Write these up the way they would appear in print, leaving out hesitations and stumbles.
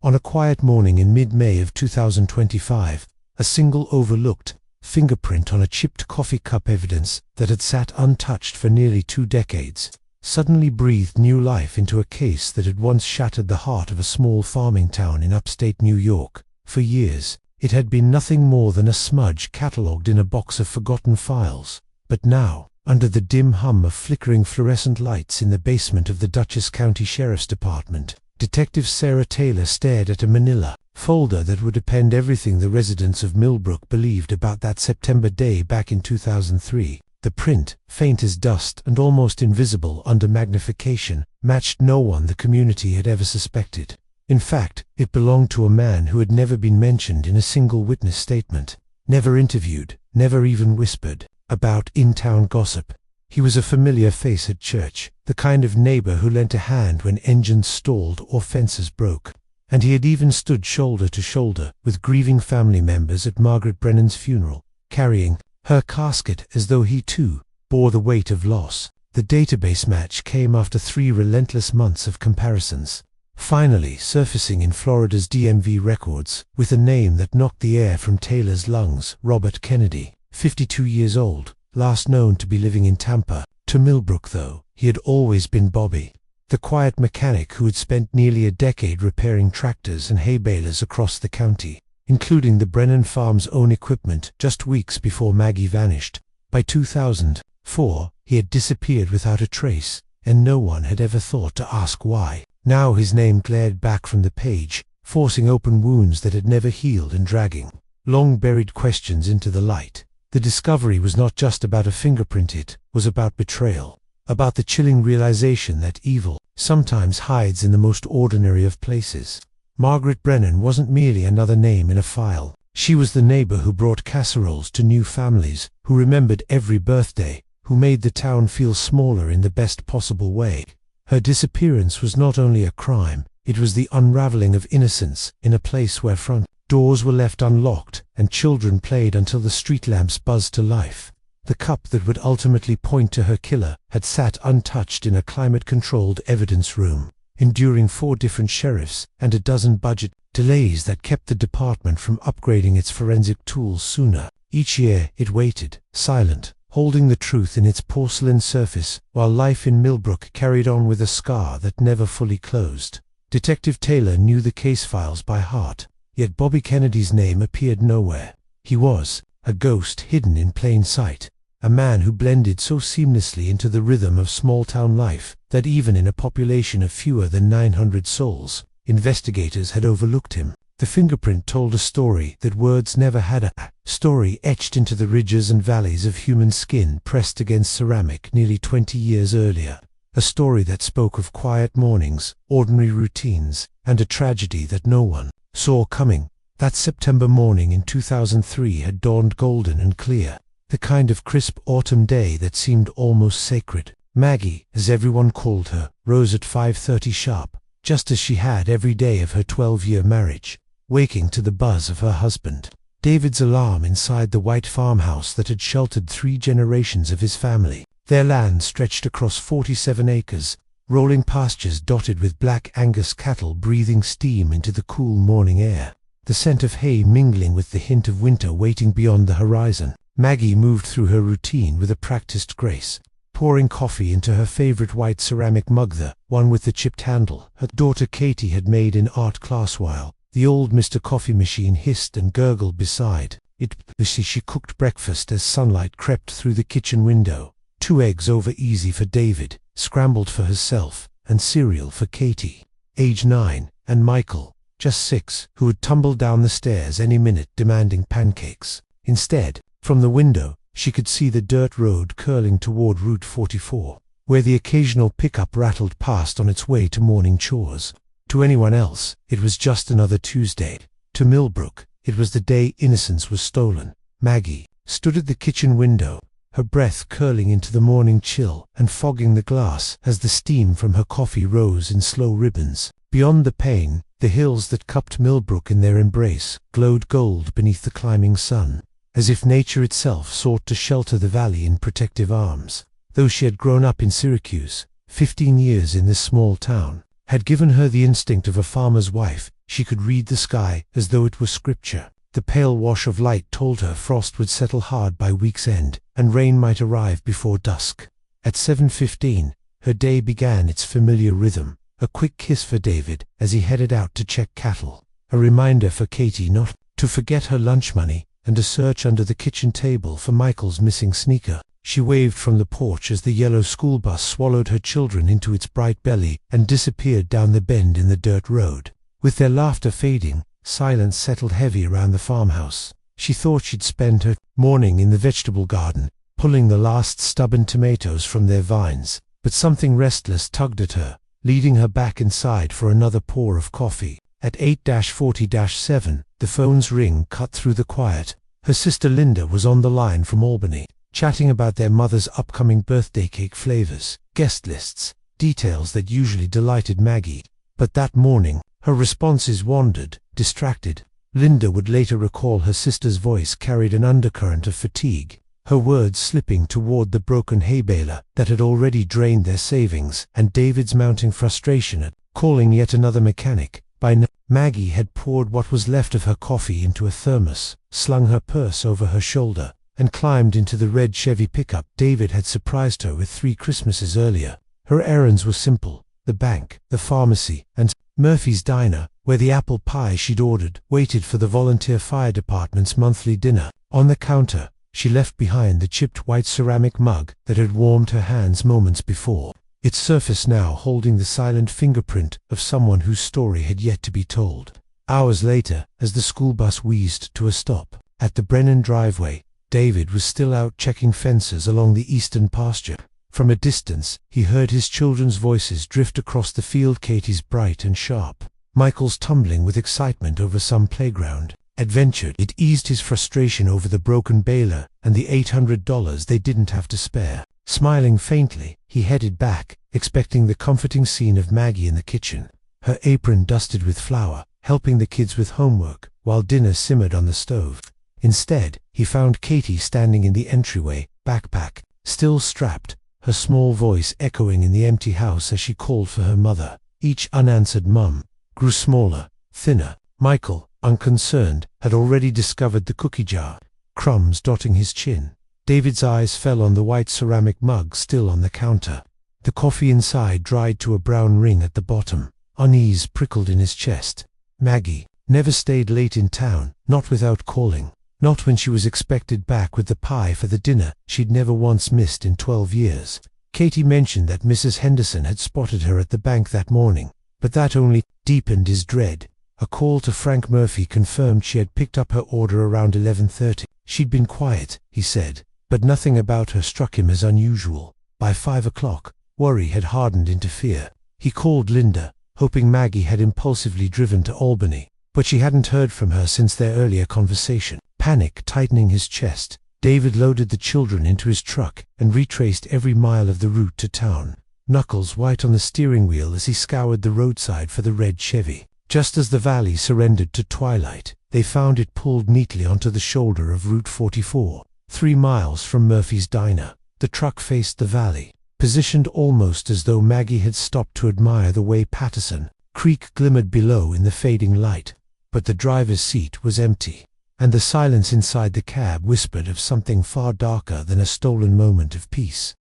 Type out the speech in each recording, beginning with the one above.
On a quiet morning in mid-May of 2025, a single overlooked fingerprint on a chipped coffee cup, evidence that had sat untouched for nearly 2 decades, suddenly breathed new life into a case that had once shattered the heart of a small farming town in upstate New York. For years, it had been nothing more than a smudge catalogued in a box of forgotten files. But now, under the dim hum of flickering fluorescent lights in the basement of the Dutchess County Sheriff's Department, Detective Sarah Taylor stared at a manila folder that would append everything the residents of Millbrook believed about that September day back in 2003. The print, faint as dust and almost invisible under magnification, matched no one the community had ever suspected. In fact, it belonged to a man who had never been mentioned in a single witness statement, never interviewed, never even whispered about in-town gossip. He was a familiar face at church, the kind of neighbor who lent a hand when engines stalled or fences broke. And he had even stood shoulder to shoulder with grieving family members at Margaret Brennan's funeral, carrying her casket as though he too bore the weight of loss. The database match came after 3 relentless months of comparisons, finally surfacing in Florida's DMV records with a name that knocked the air from Taylor's lungs: Robert Kennedy, 52 years old, last known to be living in Tampa. To Millbrook, though, he had always been Bobby, the quiet mechanic who had spent nearly a decade repairing tractors and hay balers across the county, including the Brennan farm's own equipment, just weeks before Maggie vanished. By 2004, he had disappeared without a trace, and no one had ever thought to ask why. Now his name glared back from the page, forcing open wounds that had never healed and dragging long-buried questions into the light. The discovery was not just about a fingerprint, it was about betrayal, about the chilling realization that evil sometimes hides in the most ordinary of places. Margaret Brennan wasn't merely another name in a file. She was the neighbor who brought casseroles to new families, who remembered every birthday, who made the town feel smaller in the best possible way. Her disappearance was not only a crime, it was the unraveling of innocence in a place where front doors were left unlocked and children played until the street lamps buzzed to life. The cup that would ultimately point to her killer had sat untouched in a climate-controlled evidence room, enduring 4 different sheriffs and a dozen budget delays that kept the department from upgrading its forensic tools sooner. Each year it waited, silent, holding the truth in its porcelain surface, while life in Millbrook carried on with a scar that never fully closed. Detective Taylor knew the case files by heart, yet Bobby Kennedy's name appeared nowhere. He was a ghost hidden in plain sight, a man who blended so seamlessly into the rhythm of small-town life that even in a population of fewer than 900 souls, investigators had overlooked him. The fingerprint told a story that words never had, a story etched into the ridges and valleys of human skin pressed against ceramic nearly 20 years earlier. A story that spoke of quiet mornings, ordinary routines, and a tragedy that no one saw coming. That September morning in 2003 had dawned golden and clear, the kind of crisp autumn day that seemed almost sacred. Maggie, as everyone called her, rose at 5:30 sharp, just as she had every day of her 12-year marriage, waking to the buzz of her husband David's alarm inside the white farmhouse that had sheltered 3 generations of his family. Their land stretched across 47 acres, rolling pastures dotted with black Angus cattle breathing steam into the cool morning air, the scent of hay mingling with the hint of winter waiting beyond the horizon. Maggie moved through her routine with a practiced grace, pouring coffee into her favorite white ceramic mug, the one with the chipped handle her daughter Katie had made in art class, while the old Mr. Coffee machine hissed and gurgled beside it. She cooked breakfast as sunlight crept through the kitchen window: 2 eggs over easy for David, scrambled for herself, and cereal for Katie, age 9, and Michael, just 6, who would tumble down the stairs any minute demanding pancakes. Instead, from the window, she could see the dirt road curling toward Route 44, where the occasional pickup rattled past on its way to morning chores. To anyone else, it was just another Tuesday. To Millbrook, it was the day innocence was stolen. Maggie stood at the kitchen window, her breath curling into the morning chill and fogging the glass as the steam from her coffee rose in slow ribbons. Beyond the pane, the hills that cupped Millbrook in their embrace glowed gold beneath the climbing sun, as if nature itself sought to shelter the valley in protective arms. Though she had grown up in Syracuse, 15 years in this small town had given her the instinct of a farmer's wife. She could read the sky as though it were scripture. The pale wash of light told her frost would settle hard by week's end, and rain might arrive before dusk. At 7:15, her day began its familiar rhythm, a quick kiss for David as he headed out to check cattle, a reminder for Katie not to forget her lunch money, and a search under the kitchen table for Michael's missing sneaker. She waved from the porch as the yellow school bus swallowed her children into its bright belly and disappeared down the bend in the dirt road. With their laughter fading, silence settled heavy around the farmhouse. She thought she'd spend her morning in the vegetable garden, pulling the last stubborn tomatoes from their vines, but something restless tugged at her, leading her back inside for another pour of coffee. At 8:40-7, the phone's ring cut through the quiet. Her sister Linda was on the line from Albany, chatting about their mother's upcoming birthday cake flavors, guest lists, details that usually delighted Maggie. But that morning, her responses wandered, distracted. Linda would later recall her sister's voice carried an undercurrent of fatigue, her words slipping toward the broken hay baler that had already drained their savings, and David's mounting frustration at calling yet another mechanic. By now, Maggie had poured what was left of her coffee into a thermos, slung her purse over her shoulder, and climbed into the red Chevy pickup David had surprised her with 3 Christmases earlier. Her errands were simple: the bank, the pharmacy, and Murphy's Diner, where the apple pie she'd ordered waited for the volunteer fire department's monthly dinner. On the counter, she left behind the chipped white ceramic mug that had warmed her hands moments before, its surface now holding the silent fingerprint of someone whose story had yet to be told. Hours later, as the school bus wheezed to a stop at the Brennan driveway, David was still out checking fences along the eastern pasture. From a distance, he heard his children's voices drift across the field, Katie's bright and sharp, Michael's tumbling with excitement over some playground adventure. It eased his frustration over the broken baler and the $800 they didn't have to spare. Smiling faintly, he headed back, expecting the comforting scene of Maggie in the kitchen, her apron dusted with flour, helping the kids with homework while dinner simmered on the stove. Instead, he found Katie standing in the entryway, backpack still strapped, her small voice echoing in the empty house as she called for her mother. Each unanswered mum grew smaller, thinner. Michael, unconcerned, had already discovered the cookie jar, crumbs dotting his chin. David's eyes fell on the white ceramic mug still on the counter. The coffee inside dried to a brown ring at the bottom. Unease prickled in his chest. Maggie never stayed late in town, not without calling. Not when she was expected back with the pie for the dinner she'd never once missed in 12 years. Katie mentioned that Mrs. Henderson had spotted her at the bank that morning, but that only deepened his dread. A call to Frank Murphy confirmed she had picked up her order around 11:30. She'd been quiet, he said, but nothing about her struck him as unusual. By 5 o'clock, worry had hardened into fear. He called Linda, hoping Maggie had impulsively driven to Albany, but she hadn't heard from her since their earlier conversation. Panic tightening his chest, David loaded the children into his truck and retraced every mile of the route to town, knuckles white on the steering wheel as he scoured the roadside for the red Chevy. Just as the valley surrendered to twilight, they found it pulled neatly onto the shoulder of Route 44, 3 miles from Murphy's Diner. The truck faced the valley, positioned almost as though Maggie had stopped to admire the way Patterson Creek glimmered below in the fading light. But the driver's seat was empty, and the silence inside the cab whispered of something far darker than a stolen moment of peace.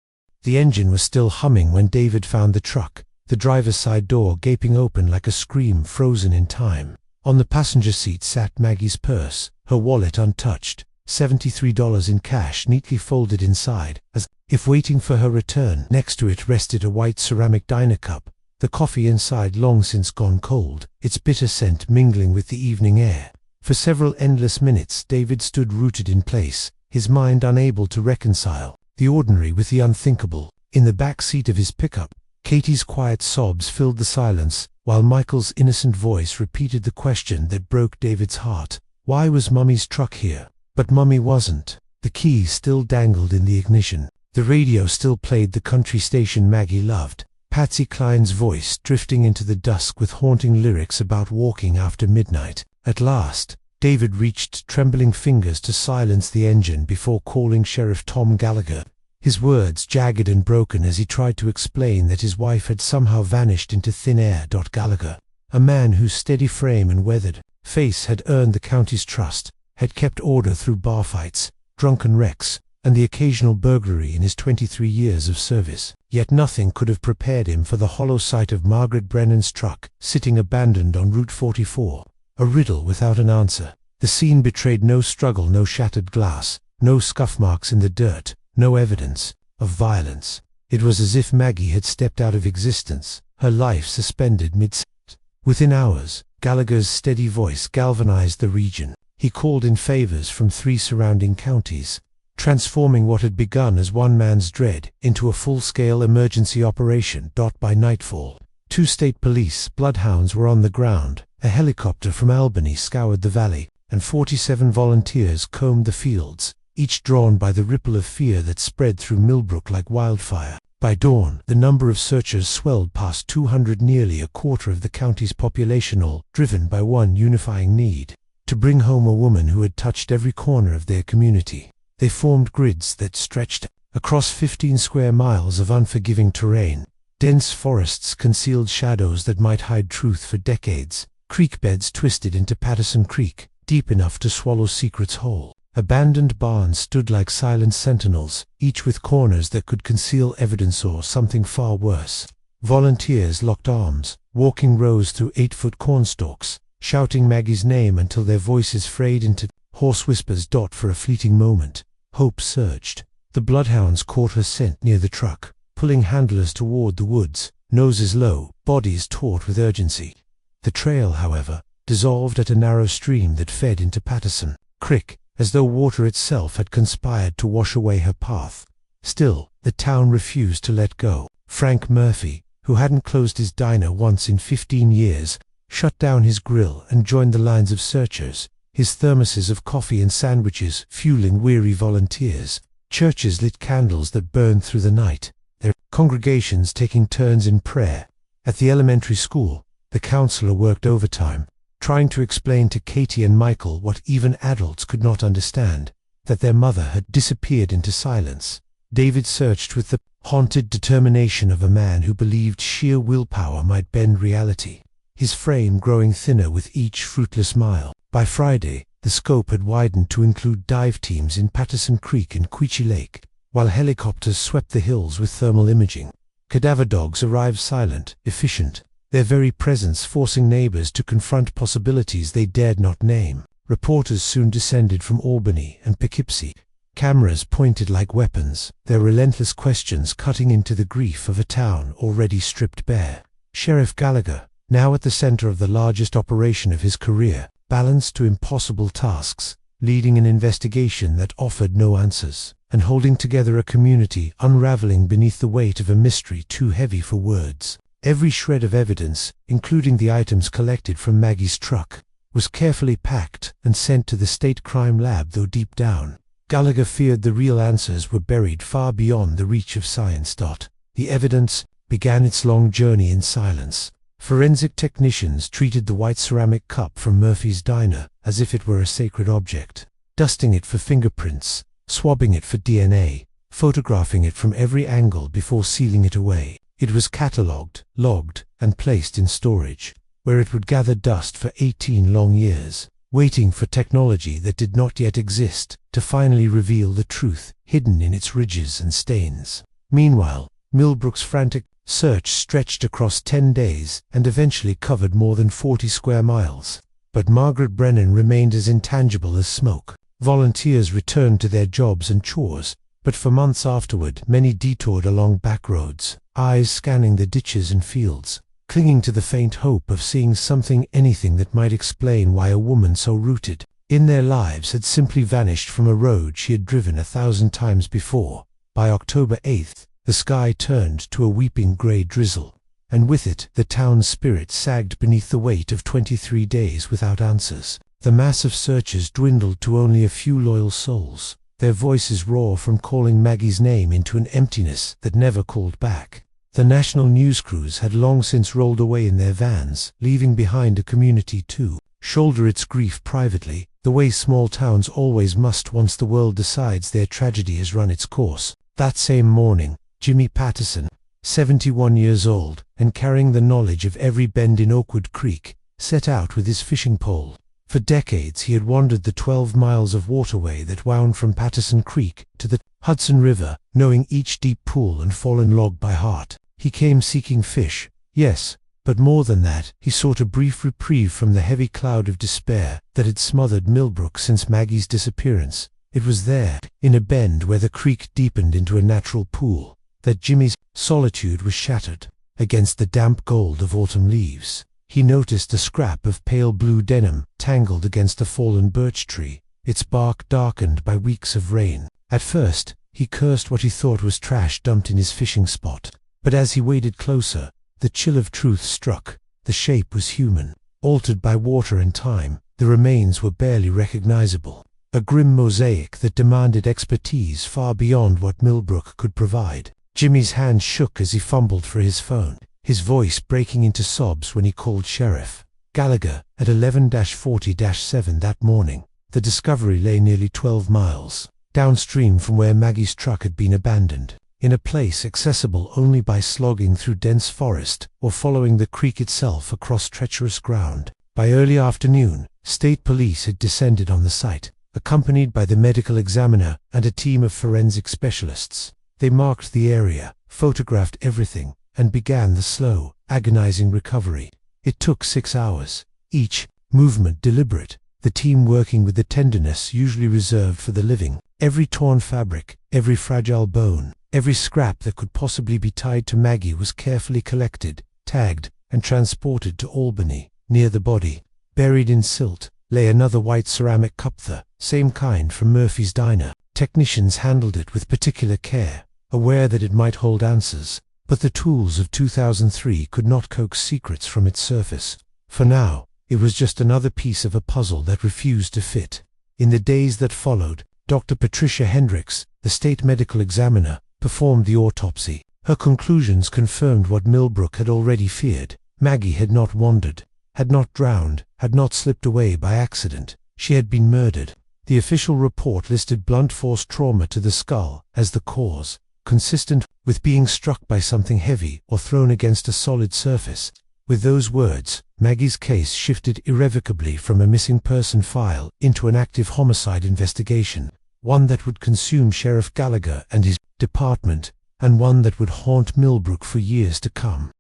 The engine was still humming when David found the truck, the driver's side door gaping open like a scream frozen in time. On the passenger seat sat Maggie's purse, her wallet untouched, $73 in cash neatly folded inside, as if waiting for her return. Next to it rested a white ceramic diner cup, the coffee inside long since gone cold, its bitter scent mingling with the evening air. For several endless minutes David stood rooted in place, his mind unable to reconcile the ordinary with the unthinkable. In the back seat of his pickup, Katie's quiet sobs filled the silence, while Michael's innocent voice repeated the question that broke David's heart. Why was Mummy's truck here? But Mummy wasn't. The key still dangled in the ignition. The radio still played the country station Maggie loved, Patsy Cline's voice drifting into the dusk with haunting lyrics about walking after midnight. At last, David reached trembling fingers to silence the engine before calling Sheriff Tom Gallagher, his words jagged and broken as he tried to explain that his wife had somehow vanished into thin air. Gallagher a man whose steady frame and weathered face had earned the county's trust, had kept order through bar fights, drunken wrecks, and the occasional burglary in his 23 years of service. Yet nothing could have prepared him for the hollow sight of Margaret Brennan's truck sitting abandoned on Route 44, a riddle without an answer. The scene betrayed no struggle, no shattered glass, no scuff marks in the dirt, no evidence of violence. It was as if Maggie had stepped out of existence, her life suspended mid-second. Within hours, Gallagher's steady voice galvanized the region. He called in favors from 3 surrounding counties, transforming what had begun as one man's dread into a full-scale emergency operation. By nightfall, 2 state police bloodhounds were on the ground, a helicopter from Albany scoured the valley, and 47 volunteers combed the fields, each drawn by the ripple of fear that spread through Millbrook like wildfire. By dawn, the number of searchers swelled past 200, nearly a quarter of the county's population, all driven by one unifying need: to bring home a woman who had touched every corner of their community. They formed grids that stretched across 15 square miles of unforgiving terrain. Dense forests concealed shadows that might hide truth for decades. Creek beds twisted into Patterson Creek, deep enough to swallow secrets whole. Abandoned barns stood like silent sentinels, each with corners that could conceal evidence or something far worse. Volunteers locked arms, walking rows through 8-foot cornstalks, shouting Maggie's name until their voices frayed into hoarse whispers. For a fleeting moment, hope surged. The bloodhounds caught her scent near the truck, pulling handlers toward the woods, noses low, bodies taut with urgency. The trail, however, dissolved at a narrow stream that fed into Patterson Creek, as though water itself had conspired to wash away her path. Still, the town refused to let go. Frank Murphy, who hadn't closed his diner once in 15 years, shut down his grill and joined the lines of searchers, his thermoses of coffee and sandwiches fueling weary volunteers. Churches lit candles that burned through the night, their congregations taking turns in prayer. At the elementary school, the counselor worked overtime, trying to explain to Katie and Michael what even adults could not understand, that their mother had disappeared into silence. David searched with the haunted determination of a man who believed sheer willpower might bend reality, his frame growing thinner with each fruitless mile. By Friday, the scope had widened to include dive teams in Patterson Creek and Queechy Lake, while helicopters swept the hills with thermal imaging. Cadaver dogs arrived silent, efficient, their very presence forcing neighbors to confront possibilities they dared not name. Reporters soon descended from Albany and Poughkeepsie, cameras pointed like weapons, their relentless questions cutting into the grief of a town already stripped bare. Sheriff Gallagher, now at the center of the largest operation of his career, balanced 2 impossible tasks, leading an investigation that offered no answers, and holding together a community unraveling beneath the weight of a mystery too heavy for words. Every shred of evidence, including the items collected from Maggie's truck, was carefully packed and sent to the state crime lab, though deep down, Gallagher feared the real answers were buried far beyond the reach of science. The evidence began its long journey in silence. Forensic technicians treated the white ceramic cup from Murphy's diner as if it were a sacred object, dusting it for fingerprints, swabbing it for DNA, photographing it from every angle before sealing it away. It was catalogued, logged, and placed in storage, where it would gather dust for 18 long years, waiting for technology that did not yet exist to finally reveal the truth hidden in its ridges and stains. Meanwhile, Millbrook's frantic search stretched across 10 days and eventually covered more than 40 square miles. But Margaret Brennan remained as intangible as smoke. Volunteers returned to their jobs and chores, but for months afterward many detoured along back roads, eyes scanning the ditches and fields, clinging to the faint hope of seeing something, anything that might explain why a woman so rooted in their lives had simply vanished from a road she had driven 1,000 times before. By October 8th, the sky turned to a weeping grey drizzle, and with it the town's spirit sagged beneath the weight of 23 days without answers. The mass of searchers dwindled to only a few loyal souls, their voices raw from calling Maggie's name into an emptiness that never called back. The national news crews had long since rolled away in their vans, leaving behind a community to shoulder its grief privately, the way small towns always must once the world decides their tragedy has run its course. That same morning, Jimmy Patterson, 71 years old, and carrying the knowledge of every bend in Oakwood Creek, set out with his fishing pole. For decades he had wandered the 12 miles of waterway that wound from Patterson Creek to the Hudson River, knowing each deep pool and fallen log by heart. He came seeking fish, yes, but more than that, he sought a brief reprieve from the heavy cloud of despair that had smothered Millbrook since Maggie's disappearance. It was there, in a bend where the creek deepened into a natural pool, that Jimmy's solitude was shattered. Against the damp gold of autumn leaves, he noticed a scrap of pale blue denim tangled against a fallen birch tree, its bark darkened by weeks of rain. At first, he cursed what he thought was trash dumped in his fishing spot. But as he waded closer, the chill of truth struck. The shape was human, altered by water and time. The remains were barely recognizable. A grim mosaic that demanded expertise far beyond what Millbrook could provide. Jimmy's hand shook as he fumbled for his phone, his voice breaking into sobs when he called Sheriff Gallagher at 11-40-7 that morning. The discovery lay nearly 12 miles downstream from where Maggie's truck had been abandoned, in a place accessible only by slogging through dense forest or following the creek itself across treacherous ground. By early afternoon, state police had descended on the site, accompanied by the medical examiner and a team of forensic specialists. They marked the area, photographed everything, and began the slow, agonizing recovery. It took 6 hours, each movement deliberate, the team working with the tenderness usually reserved for the living. Every torn fabric, every fragile bone, every scrap that could possibly be tied to Maggie was carefully collected, tagged, and transported to Albany. Near the body, buried in silt, lay another white ceramic cup, the same kind from Murphy's Diner. Technicians handled it with particular care, aware that it might hold answers, but the tools of 2003 could not coax secrets from its surface. For now, it was just another piece of a puzzle that refused to fit. In the days that followed, Dr. Patricia Hendricks, the state medical examiner, performed the autopsy. Her conclusions confirmed what Millbrook had already feared. Maggie had not wandered, had not drowned, had not slipped away by accident. She had been murdered. The official report listed blunt force trauma to the skull as the cause, consistent with being struck by something heavy or thrown against a solid surface. With those words, Maggie's case shifted irrevocably from a missing person file into an active homicide investigation, one that would consume Sheriff Gallagher and his department, and one that would haunt Millbrook for years to come.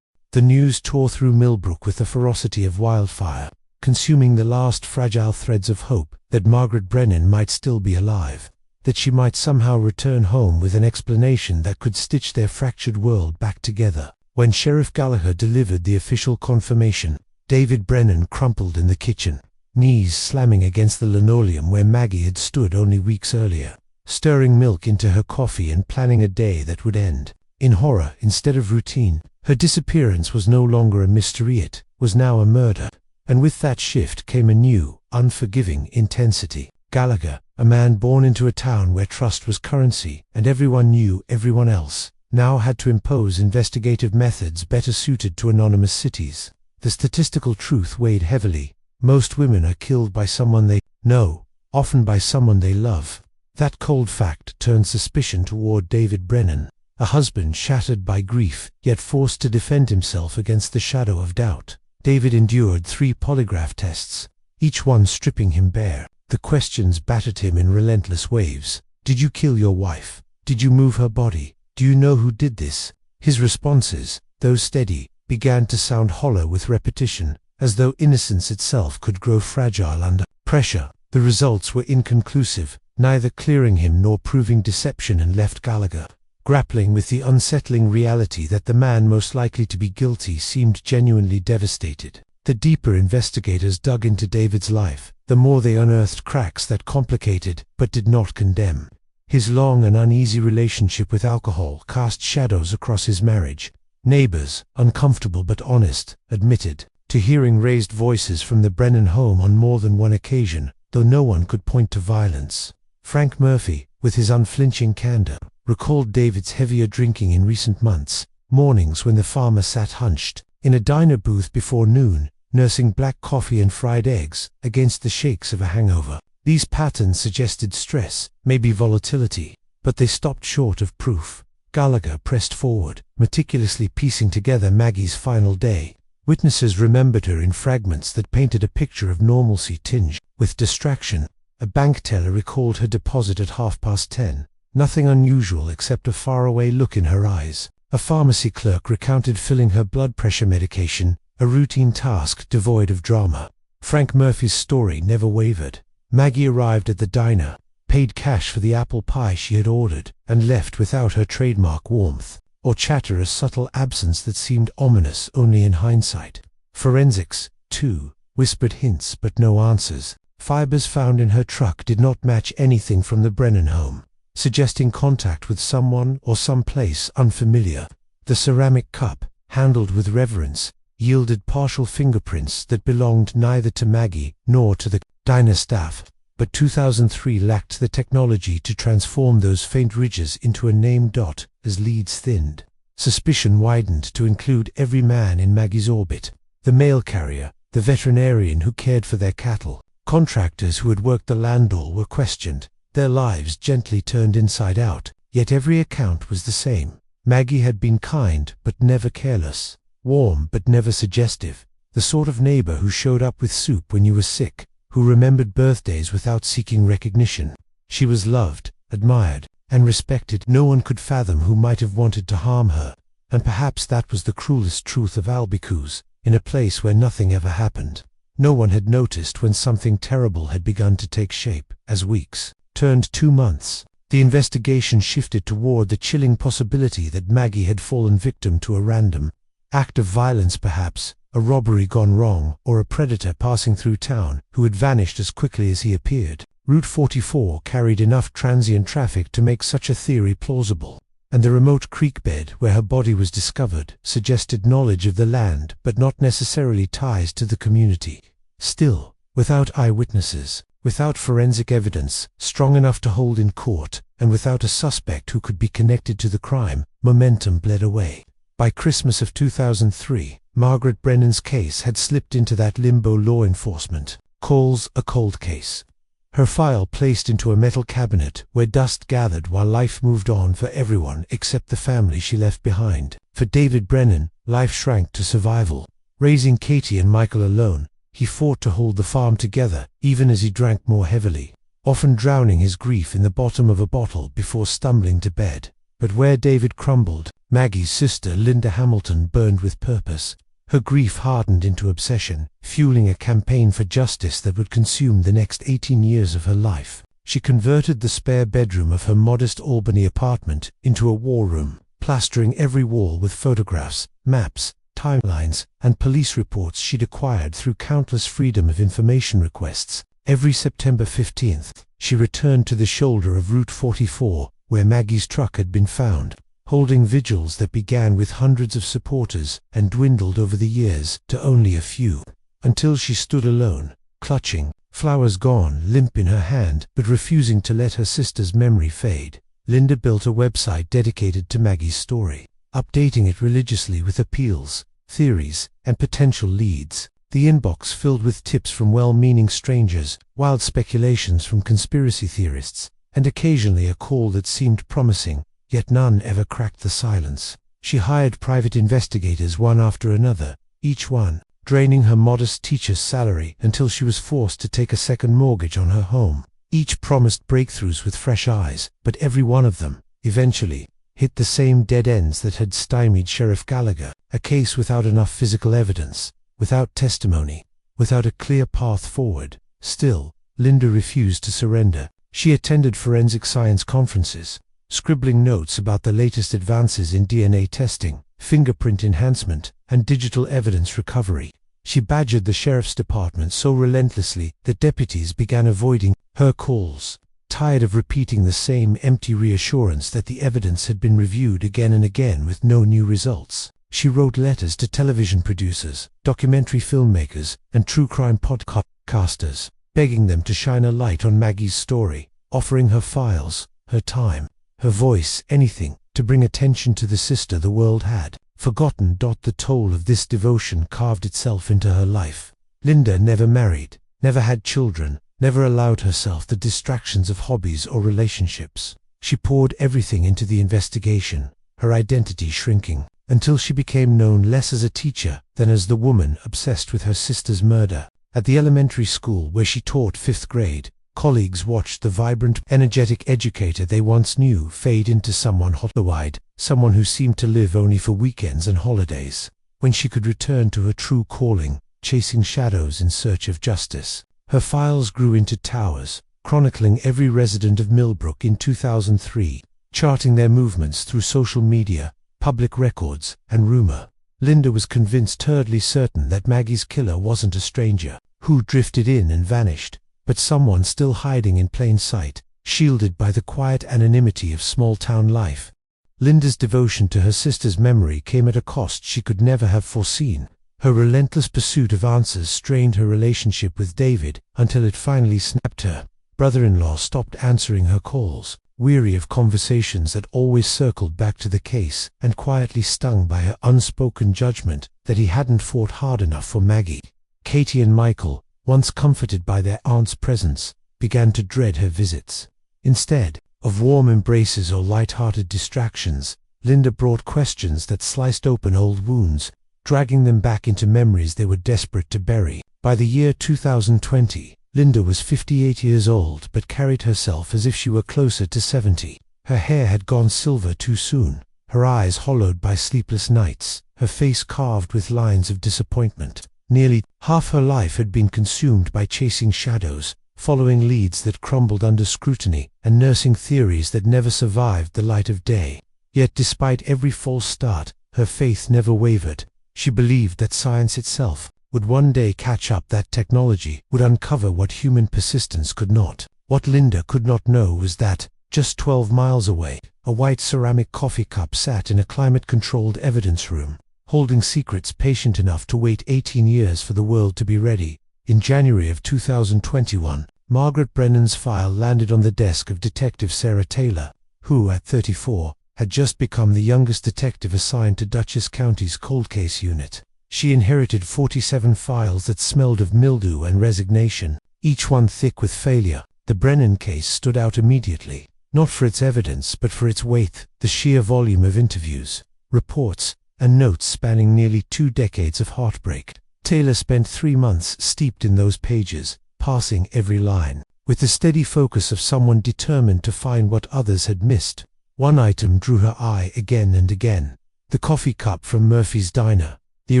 The news tore through Millbrook with the ferocity of wildfire, consuming the last fragile threads of hope that Margaret Brennan might still be alive, that she might somehow return home with an explanation that could stitch their fractured world back together. When Sheriff Gallagher delivered the official confirmation, David Brennan crumpled in the kitchen, knees slamming against the linoleum where Maggie had stood only weeks earlier, stirring milk into her coffee and planning a day that would end in horror instead of routine. Her disappearance was no longer a mystery, it was now a murder, and with that shift came a new, unforgiving intensity. Gallagher, a man born into a town where trust was currency and everyone knew everyone else, now had to impose investigative methods better suited to anonymous cities. The statistical truth weighed heavily. Most women are killed by someone they know, often by someone they love. That cold fact turned suspicion toward David Brennan, a husband shattered by grief, yet forced to defend himself against the shadow of doubt. David endured 3 polygraph tests, each one stripping him bare. The questions battered him in relentless waves. Did you kill your wife? Did you move her body? Do you know who did this? His responses, though steady, began to sound hollow with repetition, as though innocence itself could grow fragile under pressure. The results were inconclusive, neither clearing him nor proving deception, and left Gallagher grappling with the unsettling reality that the man most likely to be guilty seemed genuinely devastated. The deeper investigators dug into David's life, the more they unearthed cracks that complicated but did not condemn. His long and uneasy relationship with alcohol cast shadows across his marriage. Neighbors, uncomfortable but honest, admitted to hearing raised voices from the Brennan home on more than one occasion, though no one could point to violence. Frank Murphy, with his unflinching candor, recalled David's heavier drinking in recent months, mornings when the farmer sat hunched in a diner booth before noon, nursing black coffee and fried eggs against the shakes of a hangover. These patterns suggested stress, maybe volatility, but they stopped short of proof. Gallagher pressed forward, meticulously piecing together Maggie's final day. Witnesses remembered her in fragments that painted a picture of normalcy tinged with distraction. A bank teller recalled her deposit at 10:30. Nothing unusual except a faraway look in her eyes. A pharmacy clerk recounted filling her blood pressure medication, a routine task devoid of drama. Frank Murphy's story never wavered. Maggie arrived at the diner, paid cash for the apple pie she had ordered, and left without her trademark warmth, or chatter, a subtle absence that seemed ominous only in hindsight. Forensics, too, whispered hints but no answers. Fibers found in her truck did not match anything from the Brennan home, suggesting contact with someone or someplace unfamiliar. The ceramic cup, handled with reverence, yielded partial fingerprints that belonged neither to Maggie nor to the diner staff, but 2003 lacked the technology to transform those faint ridges into a name dot as leads thinned. Suspicion widened to include every man in Maggie's orbit: the mail carrier, the veterinarian who cared for their cattle. Contractors who had worked the landau were questioned, their lives gently turned inside out, yet every account was the same. Maggie had been kind but never careless, warm but never suggestive, the sort of neighbor who showed up with soup when you were sick, who remembered birthdays without seeking recognition. She was loved, admired, and respected. No one could fathom who might have wanted to harm her, and perhaps that was the cruelest truth of Albicuz, in a place where nothing ever happened. No one had noticed when something terrible had begun to take shape. As weeks turned 2 months, the investigation shifted toward the chilling possibility that Maggie had fallen victim to a random act of violence, perhaps a robbery gone wrong, or a predator passing through town who had vanished as quickly as he appeared. Route 44 carried enough transient traffic to make such a theory plausible, and the remote creek bed where her body was discovered suggested knowledge of the land but not necessarily ties to the community. Still, without eyewitnesses, without forensic evidence strong enough to hold in court, and without a suspect who could be connected to the crime, momentum bled away. By Christmas of 2003, Margaret Brennan's case had slipped into that limbo law enforcement calls a cold case. Her file placed into a metal cabinet where dust gathered while life moved on for everyone except the family she left behind. For David Brennan, life shrank to survival. Raising Katie and Michael alone, he fought to hold the farm together even as he drank more heavily, often drowning his grief in the bottom of a bottle before stumbling to bed. But where David crumbled, Maggie's sister Linda Hamilton burned with purpose. Her grief hardened into obsession, fueling a campaign for justice that would consume the next 18 years of her life. She converted the spare bedroom of her modest Albany apartment into a war room, plastering every wall with photographs, maps, timelines, and police reports she'd acquired through countless Freedom of Information requests. Every September 15th, she returned to the shoulder of Route 44, where Maggie's truck had been found, holding vigils that began with hundreds of supporters and dwindled over the years to only a few, until she stood alone, clutching, flowers gone, limp in her hand, but refusing to let her sister's memory fade. Linda built a website dedicated to Maggie's story, updating it religiously with appeals, theories, and potential leads. The inbox filled with tips from well-meaning strangers, wild speculations from conspiracy theorists, and occasionally a call that seemed promising, yet none ever cracked the silence. She hired private investigators one after another, each one draining her modest teacher's salary until she was forced to take a second mortgage on her home. Each promised breakthroughs with fresh eyes, but every one of them, eventually, hit the same dead ends that had stymied Sheriff Gallagher: a case without enough physical evidence, without testimony, without a clear path forward. Still, Linda refused to surrender. She attended forensic science conferences, scribbling notes about the latest advances in DNA testing, fingerprint enhancement, and digital evidence recovery. She badgered the sheriff's department so relentlessly that deputies began avoiding her calls, tired of repeating the same empty reassurance that the evidence had been reviewed again and again with no new results. She wrote letters to television producers, documentary filmmakers, and true crime podcasters, begging them to shine a light on Maggie's story, offering her files, her time, her voice, anything to bring attention to the sister the world had forgotten. The toll of this devotion carved itself into her life. Linda never married, never had children, never allowed herself the distractions of hobbies or relationships. She poured everything into the investigation, her identity shrinking, until she became known less as a teacher than as the woman obsessed with her sister's murder. At the elementary school where she taught 5th grade, colleagues watched the vibrant, energetic educator they once knew fade into someone hollow-eyed, someone who seemed to live only for weekends and holidays. When she could return to her true calling, chasing shadows in search of justice, her files grew into towers, chronicling every resident of Millbrook in 2003, charting their movements through social media, public records, and rumor. Linda was convinced, turdily certain, that Maggie's killer wasn't a stranger who drifted in and vanished, but someone still hiding in plain sight, shielded by the quiet anonymity of small-town life. Linda's devotion to her sister's memory came at a cost she could never have foreseen. Her relentless pursuit of answers strained her relationship with David until it finally snapped. Her brother-in-law stopped answering her calls, weary of conversations that always circled back to the case, and quietly stung by her unspoken judgment that he hadn't fought hard enough for Maggie. Katie and Michael, once comforted by their aunt's presence, began to dread her visits. Instead of warm embraces or light-hearted distractions, Linda brought questions that sliced open old wounds, dragging them back into memories they were desperate to bury. By the year 2020, Linda was 58 years old but carried herself as if she were closer to 70. Her hair had gone silver too soon, her eyes hollowed by sleepless nights, her face carved with lines of disappointment. Nearly half her life had been consumed by chasing shadows, following leads that crumbled under scrutiny, and nursing theories that never survived the light of day. Yet despite every false start, her faith never wavered. She believed that science itself would one day catch up, that technology would uncover what human persistence could not. What Linda could not know was that, just 12 miles away, a white ceramic coffee cup sat in a climate-controlled evidence room, holding secrets patient enough to wait 18 years for the world to be ready. In January of 2021, Margaret Brennan's file landed on the desk of Detective Sarah Taylor, who, at 34, had just become the youngest detective assigned to Dutchess County's cold case unit. She inherited 47 files that smelled of mildew and resignation, each one thick with failure. The Brennan case stood out immediately, not for its evidence but for its weight, the sheer volume of interviews, reports, and notes spanning nearly 2 decades of heartbreak. Taylor spent 3 months steeped in those pages, parsing every line, with the steady focus of someone determined to find what others had missed. One item drew her eye again and again: the coffee cup from Murphy's Diner. The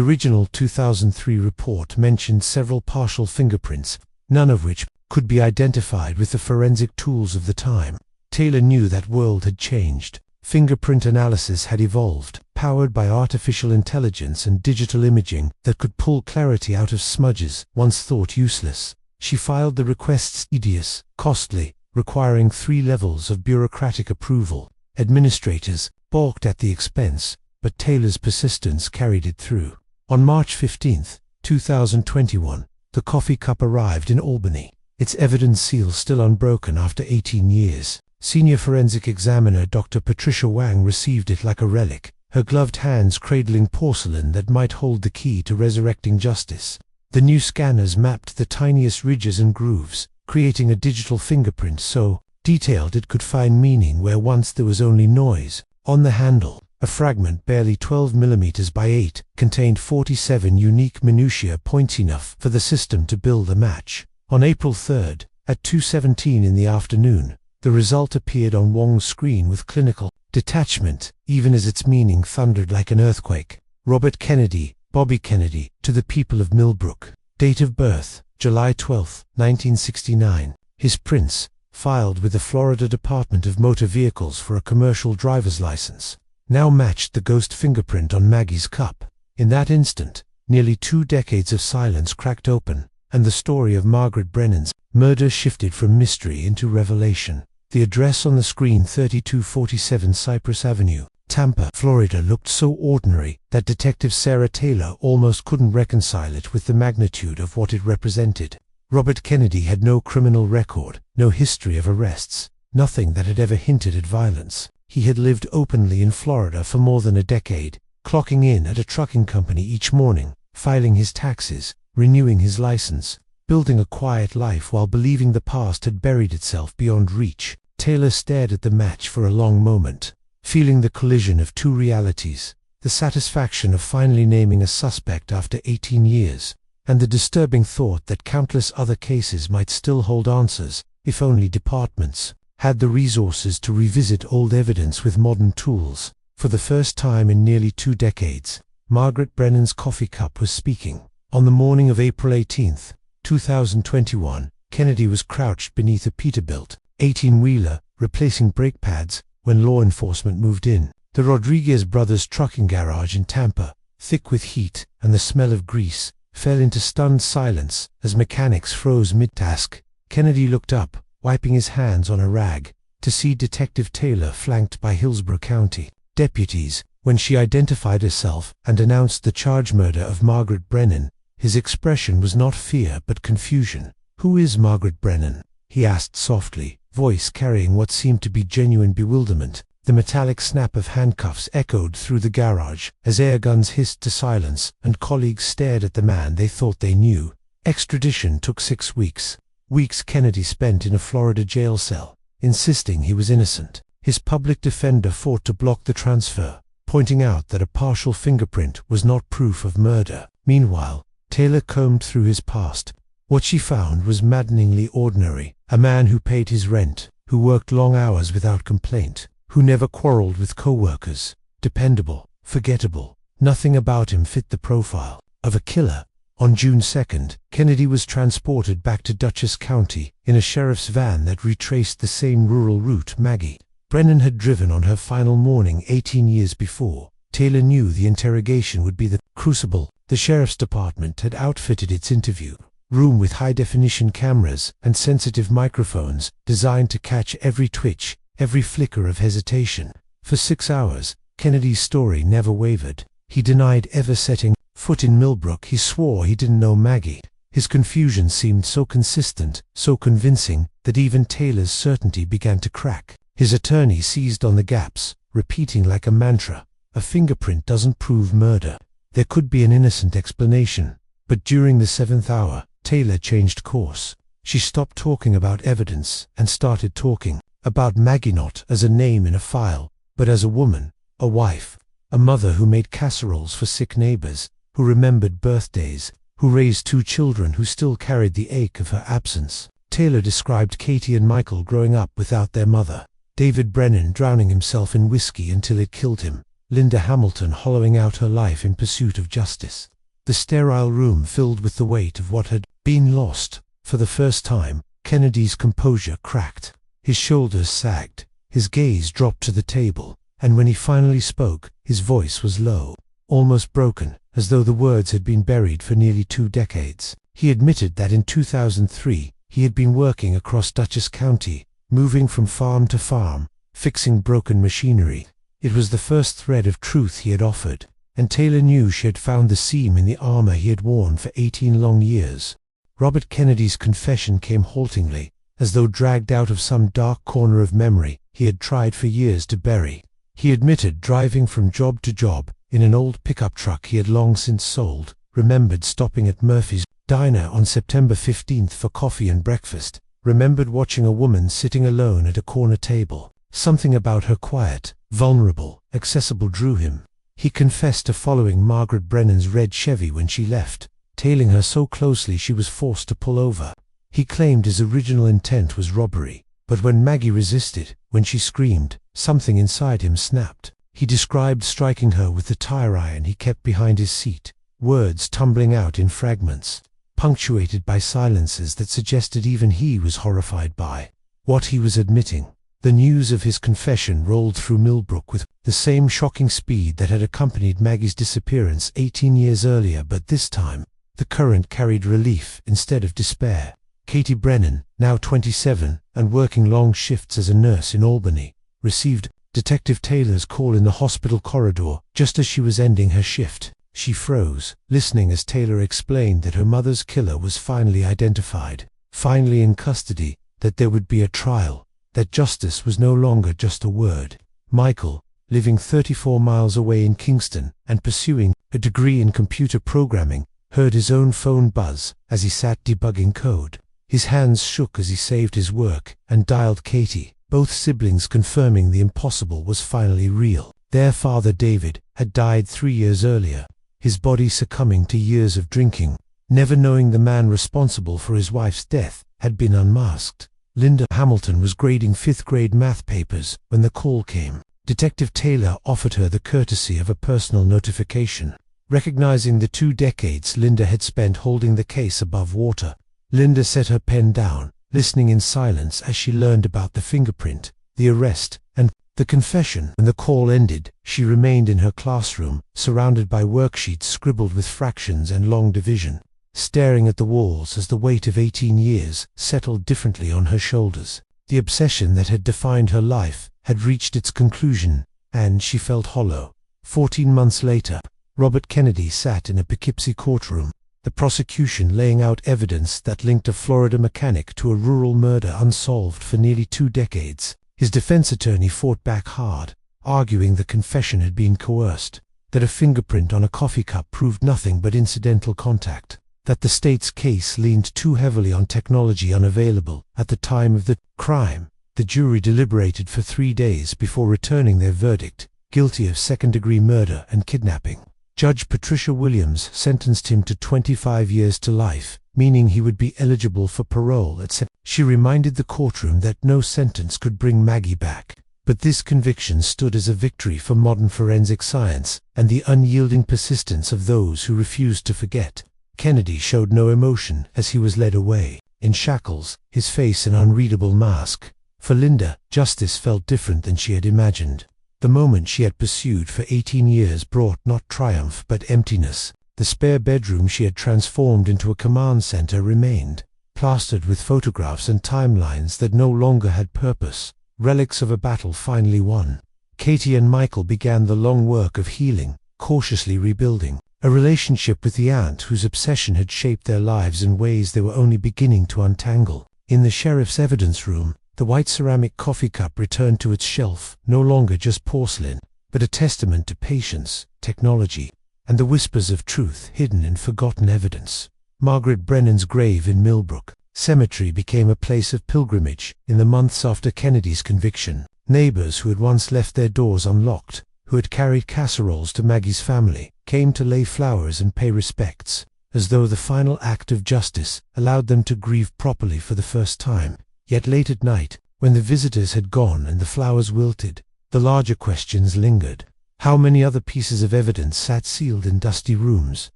original 2003 report mentioned several partial fingerprints, none of which could be identified with the forensic tools of the time. Taylor knew that world had changed. Fingerprint analysis had evolved, powered by artificial intelligence and digital imaging that could pull clarity out of smudges once thought useless. She filed the requests, tedious, costly, requiring 3 levels of bureaucratic approval. Administrators balked at the expense, but Taylor's persistence carried it through. On March 15, 2021, the coffee cup arrived in Albany, its evidence seal still unbroken after 18 years. Senior forensic examiner Dr. Patricia Wang received it like a relic, her gloved hands cradling porcelain that might hold the key to resurrecting justice. The new scanners mapped the tiniest ridges and grooves, creating a digital fingerprint so detailed it could find meaning where once there was only noise. On the handle, a fragment barely 12 mm by 8 contained 47 unique minutiae, points enough for the system to build a match. On April 3rd, at 2:17 in the afternoon, the result appeared on Wong's screen with clinical detachment, even as its meaning thundered like an earthquake. Robert Kennedy, Bobby Kennedy, to the people of Millbrook. Date of birth, July 12, 1969. His prints, filed with the Florida Department of Motor Vehicles for a commercial driver's license, now matched the ghost fingerprint on Maggie's cup. In that instant, nearly 2 decades of silence cracked open, and the story of Margaret Brennan's murder shifted from mystery into revelation. The address on the screen, 3247 Cypress Avenue, Tampa, Florida, looked so ordinary that Detective Sarah Taylor almost couldn't reconcile it with the magnitude of what it represented. Robert Kennedy had no criminal record, no history of arrests, nothing that had ever hinted at violence. He had lived openly in Florida for more than a decade, clocking in at a trucking company each morning, filing his taxes, renewing his license, building a quiet life while believing the past had buried itself beyond reach. Taylor stared at the match for a long moment, feeling the collision of two realities, the satisfaction of finally naming a suspect after 18 years, and the disturbing thought that countless other cases might still hold answers, if only departments had the resources to revisit old evidence with modern tools. For the first time in nearly 2 decades, Margaret Brennan's coffee cup was speaking. On the morning of April 18, 2021, Kennedy was crouched beneath a Peterbilt 18-wheeler, replacing brake pads, when law enforcement moved in. The Rodriguez brothers' trucking garage in Tampa, thick with heat and the smell of grease, fell into stunned silence as mechanics froze mid-task. Kennedy looked up, wiping his hands on a rag, to see Detective Taylor flanked by Hillsborough County deputies. When she identified herself and announced the charged murder of Margaret Brennan, his expression was not fear but confusion. "Who is Margaret Brennan?" he asked softly, voice carrying what seemed to be genuine bewilderment. The metallic snap of handcuffs echoed through the garage as air guns hissed to silence and colleagues stared at the man they thought they knew. Extradition took 6 weeks. Weeks Kennedy spent in a Florida jail cell, insisting he was innocent. His public defender fought to block the transfer, pointing out that a partial fingerprint was not proof of murder. Meanwhile, Taylor combed through his past. What she found was maddeningly ordinary. A man who paid his rent, who worked long hours without complaint, who never quarreled with co-workers. Dependable, forgettable. Nothing about him fit the profile of a killer. On June 2nd, Kennedy was transported back to Dutchess County in a sheriff's van that retraced the same rural route Maggie Brennan had driven on her final morning 18 years before. Taylor knew the interrogation would be the crucible. The sheriff's department had outfitted its interview room with high-definition cameras and sensitive microphones designed to catch every twitch, every flicker of hesitation. For 6 hours, Kennedy's story never wavered. He denied ever setting foot in Millbrook. He swore he didn't know Maggie. His confusion seemed so consistent, so convincing, that even Taylor's certainty began to crack. His attorney seized on the gaps, repeating like a mantra, "A fingerprint doesn't prove murder. There could be an innocent explanation." But during the 7th hour, Taylor changed course. She stopped talking about evidence and started talking about Maggie, not as a name in a file, but as a woman, a wife, a mother who made casseroles for sick neighbors, who remembered birthdays, who raised 2 children who still carried the ache of her absence. Taylor described Katie and Michael growing up without their mother, David Brennan drowning himself in whiskey until it killed him, Linda Hamilton hollowing out her life in pursuit of justice. The sterile room filled with the weight of what had been lost. For the first time, Kennedy's composure cracked. His shoulders sagged, his gaze dropped to the table, and when he finally spoke, his voice was low, almost broken, as though the words had been buried for nearly 2 decades. He admitted that in 2003, he had been working across Dutchess County, moving from farm to farm, fixing broken machinery. It was the first thread of truth he had offered, and Taylor knew she had found the seam in the armor he had worn for 18 long years. Robert Kennedy's confession came haltingly, as though dragged out of some dark corner of memory he had tried for years to bury. He admitted driving from job to job in an old pickup truck he had long since sold, remembered stopping at Murphy's Diner on September 15th for coffee and breakfast, remembered watching a woman sitting alone at a corner table. Something about her quiet, vulnerable, accessible drew him. He confessed to following Margaret Brennan's red Chevy when she left, tailing her so closely she was forced to pull over. He claimed his original intent was robbery, but when Maggie resisted, when she screamed, something inside him snapped. He described striking her with the tire iron he kept behind his seat, words tumbling out in fragments, punctuated by silences that suggested even he was horrified by what he was admitting. The news of his confession rolled through Millbrook with the same shocking speed that had accompanied Maggie's disappearance 18 years earlier, but this time, the current carried relief instead of despair. Katie Brennan, now 27 and working long shifts as a nurse in Albany, received Detective Taylor's call in the hospital corridor just as she was ending her shift. She froze, listening as Taylor explained that her mother's killer was finally identified, finally in custody, that there would be a trial, that justice was no longer just a word. Michael, living 34 miles away in Kingston and pursuing a degree in computer programming, heard his own phone buzz as he sat debugging code. His hands shook as he saved his work and dialed Katie. both siblings confirming the impossible was finally real. Their father, David, had died 3 years earlier, his body succumbing to years of drinking. Never knowing the man responsible for his wife's death had been unmasked. Linda Hamilton was grading 5th grade math papers when the call came. Detective Taylor offered her the courtesy of a personal notification. Recognizing the 2 decades Linda had spent holding the case above water, Linda set her pen down, listening in silence as she learned about the fingerprint, the arrest, and the confession. When the call ended, she remained in her classroom, surrounded by worksheets scribbled with fractions and long division, staring at the walls as the weight of 18 years settled differently on her shoulders. The obsession that had defined her life had reached its conclusion, and she felt hollow. 14 months later, Robert Kennedy sat in a Poughkeepsie courtroom, the prosecution laying out evidence that linked a Florida mechanic to a rural murder unsolved for nearly 2 decades. His defense attorney fought back hard, arguing the confession had been coerced, that a fingerprint on a coffee cup proved nothing but incidental contact, that the state's case leaned too heavily on technology unavailable at the time of the crime. The jury deliberated for 3 days before returning their verdict, guilty of second-degree murder and kidnapping. Judge Patricia Williams sentenced him to 25 years to life, meaning he would be eligible for parole at sentencing. She reminded the courtroom that no sentence could bring Maggie back, but this conviction stood as a victory for modern forensic science and the unyielding persistence of those who refused to forget. Kennedy showed no emotion as he was led away, in shackles, his face an unreadable mask. For Linda, justice felt different than she had imagined. The moment she had pursued for 18 years brought not triumph but emptiness. The spare bedroom she had transformed into a command center remained, plastered with photographs and timelines that no longer had purpose, relics of a battle finally won. Katie and Michael began the long work of healing, cautiously rebuilding, a relationship with the aunt whose obsession had shaped their lives in ways they were only beginning to untangle. In the sheriff's evidence room, the white ceramic coffee cup returned to its shelf, no longer just porcelain, but a testament to patience, technology, and the whispers of truth hidden in forgotten evidence. Margaret Brennan's grave in Millbrook Cemetery became a place of pilgrimage in the months after Kennedy's conviction. Neighbors who had once left their doors unlocked, who had carried casseroles to Maggie's family, came to lay flowers and pay respects, as though the final act of justice allowed them to grieve properly for the first time. Yet late at night, when the visitors had gone and the flowers wilted, the larger questions lingered. How many other pieces of evidence sat sealed in dusty rooms,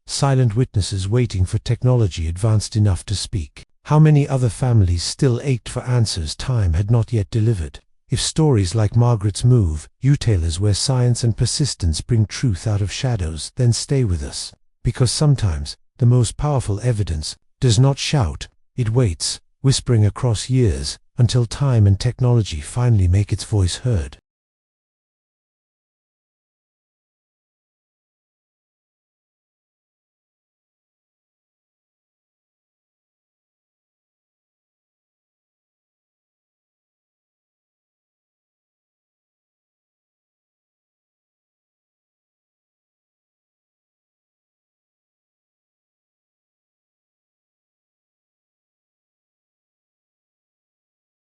silent witnesses waiting for technology advanced enough to speak? How many other families still ached for answers time had not yet delivered? If stories like Margaret's move, Taylor's where science and persistence bring truth out of shadows, then stay with us. Because sometimes, the most powerful evidence does not shout, it waits, whispering across years, until time and technology finally make its voice heard.